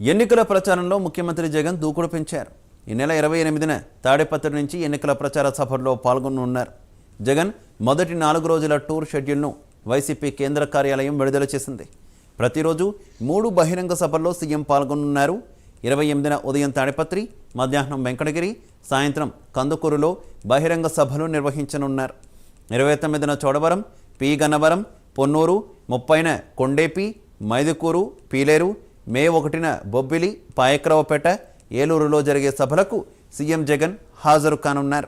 ఎన్నికల ప్రచారంలో ముఖ్యమంత్రి జగన్ దూకుడు పెంచారు. ఈ నెల 28న తాడేపత్రి నుంచి ఎన్నికల ప్రచార సభల్లో పాల్గొనున్నారు. జగన్ మొదటి 4 రోజుల టూర్ షెడ్యూల్ను వైసీపీ కేంద్ర కార్యాలయం విడుదల చేసింది. ప్రతిరోజు 3 బహిరంగ సభల్లో సీఎం పాల్గొనున్నారు. 28న ఉదయం తాడేపత్రి, మధ్యాహ్నం వెంకటగిరి, సాయంత్రం కందుకూరులో బహిరంగ సభలు నిర్వహించనున్నారు. 29న చోడవరం, పి గన్నవరం, పొన్నూరు, 30న కొండేపి, మైదుకూరు, పీలేరు, మే 1న బొబ్బిలి, పాయక్రావుపేట, ఏలూరులో జరిగే సభలకు సీఎం జగన్ హాజరు కానున్నారు.